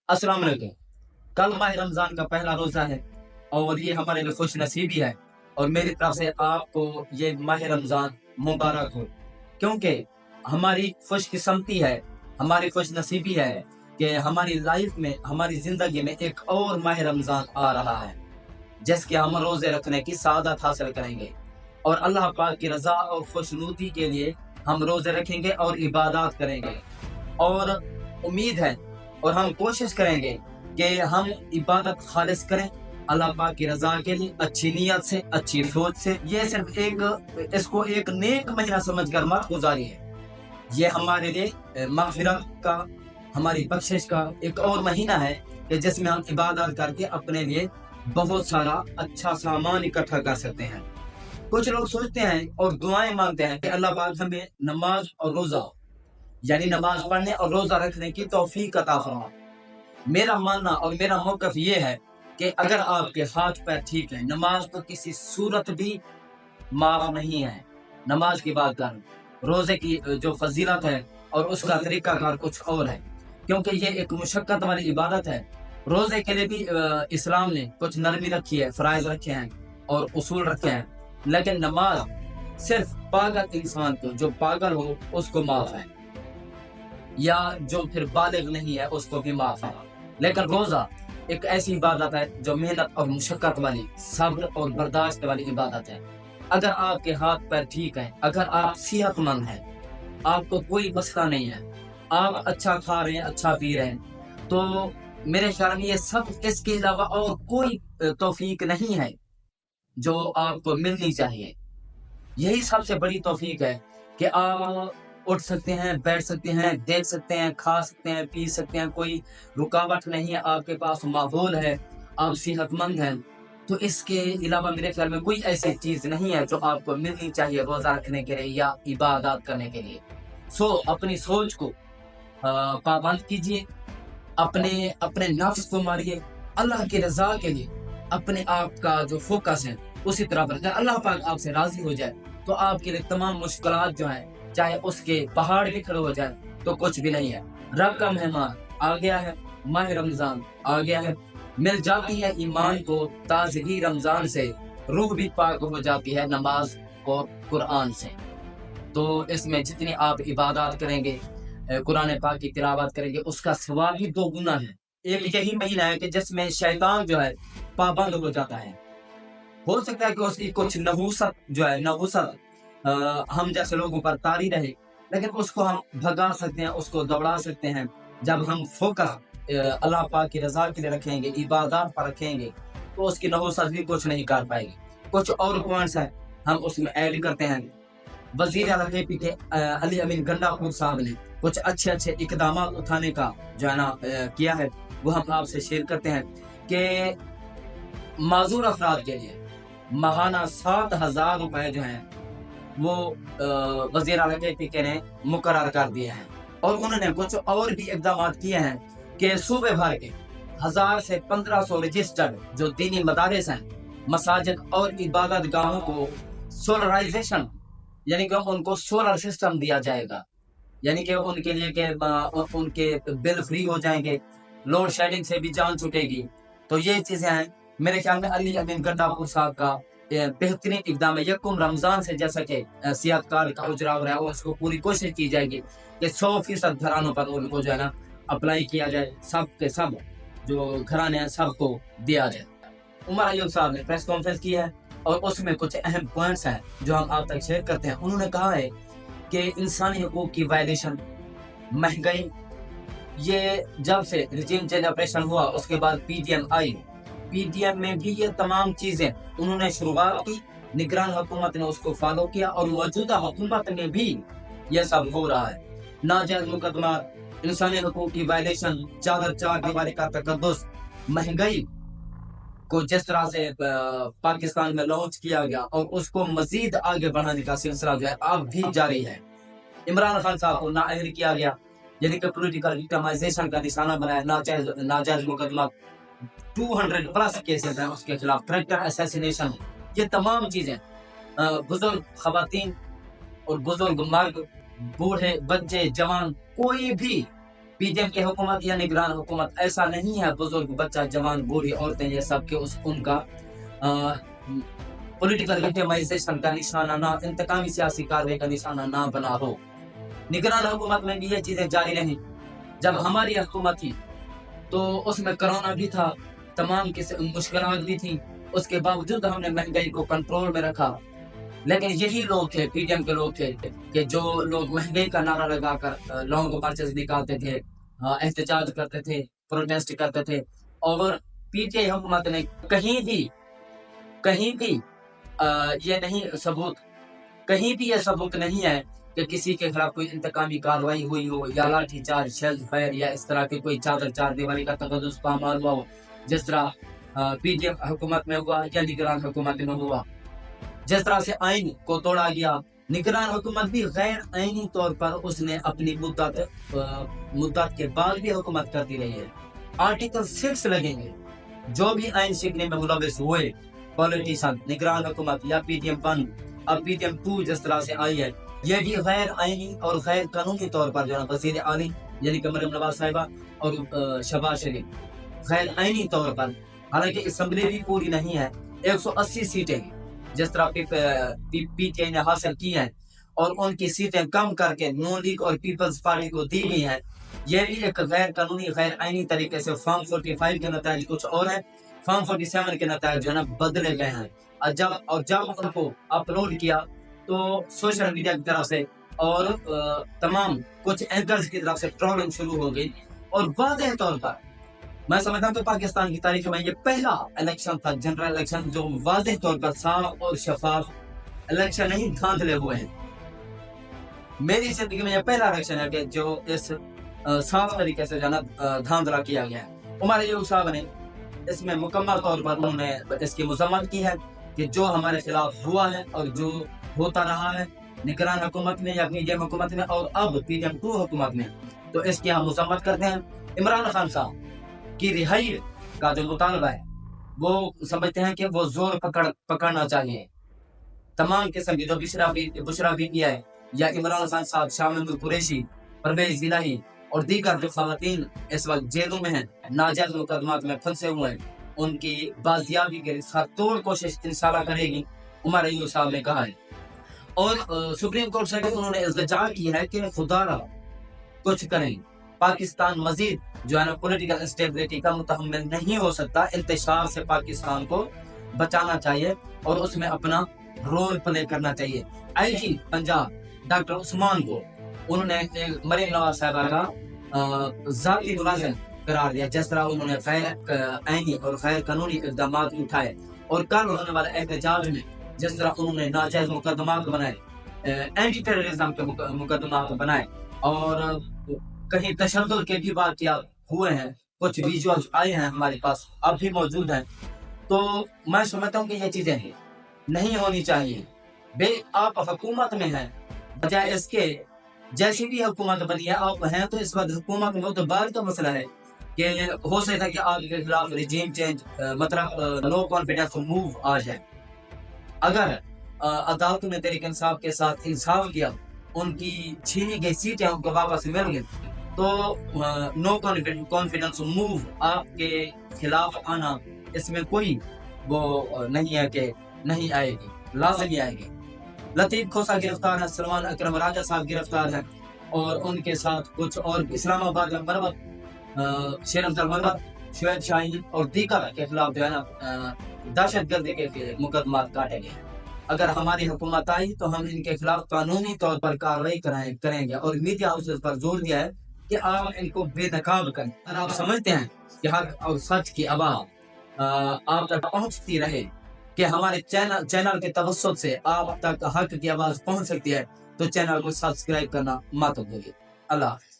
अस्सलाम वालेकुम। कल माह रमजान का पहला रोजा है और ये हमारे लिए खुश नसीबी है और मेरी तरफ से आपको ये माह रमजान मुबारक हो, क्योंकि हमारी खुशकिस्मती है, हमारी खुश नसीबी है कि हमारी लाइफ में, हमारी जिंदगी में एक और माह रमजान आ रहा है जिसके हम रोजे रखने की सादत हासिल करेंगे और अल्लाह पाक की रजा और खुशनुदी के लिए हम रोजे रखेंगे और इबादत करेंगे। और उम्मीद है और हम कोशिश करेंगे कि हम इबादत खालिस करें अल्लाह पाक की रजा के लिए, अच्छी नीयत से, अच्छी सोच से। ये सिर्फ इसको एक नेक महीना समझकर मत गुजारिए। ये हमारे लिए मगफिरत का, हमारी बख्शिश का एक और महीना है कि जिसमें हम इबादत करके अपने लिए बहुत सारा अच्छा सामान इकट्ठा कर सकते हैं। कुछ लोग सोचते हैं और दुआएं मांगते हैं कि अल्लाह पाक हमें नमाज और रोजा, यानी नमाज पढ़ने और रोजा रखने की तौफीक अता फरमा। मेरा मानना और मेरा मौक़िफ़ ये है कि अगर आपके हाथ पैर ठीक है, नमाज तो किसी सूरत भी माफ नहीं है। नमाज की बात कर, रोजे की जो फजीलत है और उसका तरीकाकार कुछ और है, क्योंकि ये एक मुशक्कत वाली इबादत है। रोजे के लिए भी इस्लाम ने कुछ नरमी रखी है, फराइज रखे हैं और उसूल रखे हैं, लेकिन नमाज सिर्फ पागल इंसान को, जो पागल हो उसको माफ है, या जो फिर बालिग नहीं है उसको भी माफ है। लेकिन रोजा एक ऐसी इबादत है जो मेहनत और मुशक्कत वाली, सब्र और बर्दाश्त वाली इबादत है। अगर आपके हाथ पैर ठीक है, अगर आप सेहतमंद हैं, आपको कोई मसला नहीं है, आप अच्छा खा रहे हैं, अच्छा पी रहे हैं, तो मेरे ख्याल में ये सब, इसके अलावा और कोई तौफीक नहीं है जो आपको मिलनी चाहिए। यही सबसे बड़ी तौफीक है कि आप उठ सकते हैं, बैठ सकते हैं, देख सकते हैं, खा सकते हैं, पी सकते हैं, कोई रुकावट नहीं है, आपके पास माहौल है, आप सेहतमंद हैं। तो इसके अलावा मेरे ख्याल में कोई ऐसी चीज़ नहीं है जो आपको मिलनी चाहिए रोज़ा रखने के लिए या इबादत करने के लिए। अपनी सोच को पाबंद कीजिए, अपने अपने नफ्स को मारिए, अल्लाह की रज़ा के लिए अपने आप का जो फोकस है उसी तरफ रखें। अल्लाह पाक आपसे राज़ी हो जाए तो आपके लिए तमाम मुश्किलात जो हैं, चाहे उसके पहाड़ भी खड़े हो जाए तो कुछ भी नहीं है। रब का मेहमान आ गया है, माह रमज़ान आ गया है, मिल जाती है ईमान को ताज़गी रमज़ान से, रूह भी पाक हो जाती है नमाज और कुरान से। तो इसमें जितनी आप इबादत करेंगे, कुरान पाक की तिलावत करेंगे, उसका सवाब ही 2 गुना है। एक यही महीना है कि जिसमें शैतान जो है पाबंद हो जाता है। हो सकता है कि उसकी कुछ नहूसत जो है, नहूसत हम जैसे लोगों पर तारी रहे, लेकिन उसको हम भगा सकते हैं, उसको दौड़ा सकते हैं। जब हम फोकस अल्लाह पाक की रज़ा के लिए रखेंगे, इबादत पर रखेंगे, तो उसकी नहूसत भी कुछ नहीं कर पाएगी। कुछ और पॉइंट्स हैं, हम उसमें ऐड करते हैं। वज़ीर आला के पी अली अमीन गंडापुर साहब ने कुछ अच्छे इकदाम उठाने का जो है ना किया है, वो हम आपसे शेयर करते हैं कि माजूर अफराद के लिए माहाना 7,000 रुपए जो हैं वो वज़ीर आला के पी ने मुकर्रर कर दिए हैं। और उन्होंने कुछ और भी इकदाम किए हैं कि सूबे भर के 1000 से 1500 रजिस्टर्ड जो दीनी मदारिस हैं, मसाजिद और इबादत गाहों को सोलराइजेशन, यानी कि उनको सोलर सिस्टम दिया जाएगा, यानी कि उनके लिए कि उनके बिल फ्री हो जाएंगे, लोड शेडिंग से भी जान छूटेगी। तो ये चीज़ें हैं। मेरे ख्याल में अली अमीन गंडापुर साहब का बेहतरीन इकदाम है। यकुम रमज़ान से जैसा कि सियाहत कार्ड का उजरा हो रहा है, उसको पूरी कोशिश की जाएगी कि 100% घरानों पर उनको जो है ना अप्लाई किया जाए, सब के सब जो घराने हैं सबको दिया जाए। उमर अय्यूब साहब ने प्रेस कॉन्फ्रेंस की है और उसमें कुछ अहम पॉइंट्स हैं जो हम आप तक शेयर करते हैं। उन्होंने कहा है कि इंसानी हकूक की वायलेशन, महंगाई, ये जब से रिजीम चेंज ऑपरेशन हुआ उसके बाद पीडीएम आई, पीडीएम में भी ये तमाम चीजें उन्होंने शुरुआत की, निगरान हुकूमत ने उसको फॉलो किया और मौजूदा हुकूमत में भी ये सब हो रहा है। नाजायज मुकदमा, इंसानी हकूक की वायलेशन, चादर चार दीवारी का तकद्दुस, महंगाई को जिस तरह से पाकिस्तान में लॉन्च किया गया और उसको मजीद आगे बढ़ाने का सिलसिला जो है अब भी जारी है। इमरान खान साहब को नाअहल किया गया, यानी कि पॉलिटिकल विक्टिमाइजेशन का निशाना बनाया, नाजायज मुकदमा, 200 प्लस केसेस हैं उसके खिलाफ, कैरेक्टर असैसिनेशन, ये तमाम चीजें बुजुर्ग खवातीन और बुजुर्ग मर्द, बूढ़े, बच्चे, जवान, कोई भी PTM की हुकूमत या निगरान हुकूमत ऐसा नहीं है बुजुर्ग बच्चा जवान बूढ़ी औरतें ये सब के उनका पॉलिटिकल विक्टिमाइजेशन का निशाना ना, इंतकामी सियासी कार्रवाई का निशाना ना बना हो। निगरान हुकूमत में भी ये चीजें जारी रही। जब हमारी हुकूमत थी तो उसमें कोरोना भी था, तमाम मुश्किलात भी थी, उसके बावजूद हमने महंगाई को कंट्रोल में रखा। लेकिन यही लोग थे, PTM के लोग थे कि जो लोग महंगाई का नारा लगाकर लॉन्ग मार्चेस निकालते थे, एहतजाज करते थे, प्रोटेस्ट करते थे। और PTI हुकूमत ने कहीं भी ये नहीं सबूत, कहीं भी ये सबूत नहीं है कि किसी के खिलाफ कोई इंतकामी कार्रवाई हुई हो या लाठी चार्ज, शेल फायर या इस तरह की कोई चादर चार दीवारी का तकद्दुस पामाल हुआ हो, जिस तरह PTM हुकूमत में हुआ या निगरान हुकूमत में हुआ। जिस तरह से आइन को तोड़ा गया, निगरान हुकूमत भी गैर आइनी तौर पर उसने अपनी मुद्दत के बाद भी हुकूमत करती रही है। आर्टिकल 6 लगेंगे, जो भी आइन सीखने में मुलविस हुए पॉलिटिशियन, निगरान हुकूमत या PTM 1, अब PTM 2 जिस तरह से आई है, ये भी गैर आइनी और गैर कानूनी तौर पर जो है वज़ीर आली यानी कि मरियम नवाज साहिबा और शहबाज शरीफ गैर आइनी तौर पर, हालांकि असम्बली भी पूरी नहीं है, 180 सीटें जिस तरह PTI ने हासिल की हैं और उनकी सीटें कम करके नून लीग और पीपल्स पार्टी को दी गई हैं। यह भी एक गैर कानूनी गैर आइनी तरीके से फॉर्म 45 के नतीजे कुछ और है, फॉर्म 47 के नतीजे जो है ना बदले गए हैं। और जब उनको अपलोड किया तो सोशल मीडिया की तरफ से और तमाम कुछ एंकर्स की तरफ से ट्रोलिंग शुरू हो गई। और वाज़ेह तौर पर मैं समझता हूँ कि पाकिस्तान की तारीख में ये पहला इलेक्शन था, जनरल इलेक्शन, जो वाज़ेह तौर पर साफ और शफाफ इलेक्शन नहीं धांधले हुए हैं। मेरी जिंदगी में यह पहला इलेक्शन है कि जो इस साफ तरीके से जाना धांधला किया गया है। उमर अयूब साहब ने इसमें मुकम्मल तौर पर उन्होंने इसकी मजम्मत की है कि जो हमारे खिलाफ हुआ है और जो होता रहा है निगरान हुकूमत में या PTM हुकूमत में और अब PTM 2 हुकूमत में, तो इसकी हम मजम्मत करते हैं। इमरान खान साहब की रिहाई का जो मुतालबा है वो समझते हैं कि वो जोर पकड़ना चाहिए। तमाम किस्म की जो बुशरा बीबी है या इमरान खान साहब, शाह महमूद कुरैशी, परवेज इलाही और दीगर जो खवातीन इस वक्त जेलों में हैं, नाजायज मुकदमात में फंसे हुए हैं, उनकी बाजियाबी के लिए हरतोड़ कोशिश इंशाल्लाह करेगी, उमर अयूब साहब ने कहा है। और सुप्रीम कोर्ट से उन्होंने इल्तिजा की है कि खुदा कुछ करें, पाकिस्तान मजीद जो है ना पॉलिटिकल इंस्टेबिलिटी का मुतहम्मिल नहीं हो सकता। इंतशार से पाकिस्तान को बचाना चाहिए और उसमें अपना रोल प्ले करना चाहिए। IG पंजाब डॉक्टर उस्मान को उन्होंने मरियम नवाज साहिबा का जाती मुलाजिम करार दिया, जिस तरह उन्होंने गैर आइनी और गैर कानूनी इक़दाम उठाए। और कल होने वाले एहतजाज में जिस तरह उन्होंने नाजायज मुकदमात बनाए, एंटी टेररिज्म के मुकदमात बनाए और कहीं तशद्दुद के भी वाक़यात हुए हैं, कुछ विजुअल्स आए हैं हमारे पास, अब भी मौजूद हैं। तो मैं समझता हूँ कि ये चीजें नहीं होनी चाहिए। आप हुकूमत में हैं, बजाय इसके जैसी भी हुकूमत बनी है आप हैं, तो इस वक्त हुकूमत में तो बार का मसला है कि हो सकता है कि आपके खिलाफ रिजीम चेंज मतलब नो कॉन्फिडेंस मूव आ जाए। अगर अदालतों ने तहरीक इंसाफ के साथ इंसाफ किया, उनकी छीनी गई सीटें उनको वापस मिल गई, तो नो कॉन्फिडेंस मूव आपके खिलाफ आना, इसमें कोई वो नहीं है कि नहीं आएगी, लाजमी आएगी। लतीफ खोसा गिरफ्तार है, सलमान अकरम राजा साहब गिरफ्तार है और उनके साथ कुछ और इस्लामाबाद में मरवत, शेर अफजल मरवत, शुएब शाहीन और दीगर के खिलाफ जो है ना दहशतगर्दी के मुकदमात काटे गए। अगर हमारी हुकूमत आई तो हम इनके खिलाफ कानूनी तौर पर कार्रवाई करेंगे। और मीडिया हाउसेस पर जोर दिया है कि आप इनको बेनकाब करें। अगर आप समझते हैं कि हक और सच की आवाज़ आप तक पहुंचती रहे, कि हमारे चैनल के तवज्जुद से आप तक हक की आवाज़ पहुंच सकती है, तो चैनल को सब्सक्राइब करना मत भूलिए। अल्लाह हाफ़िज़।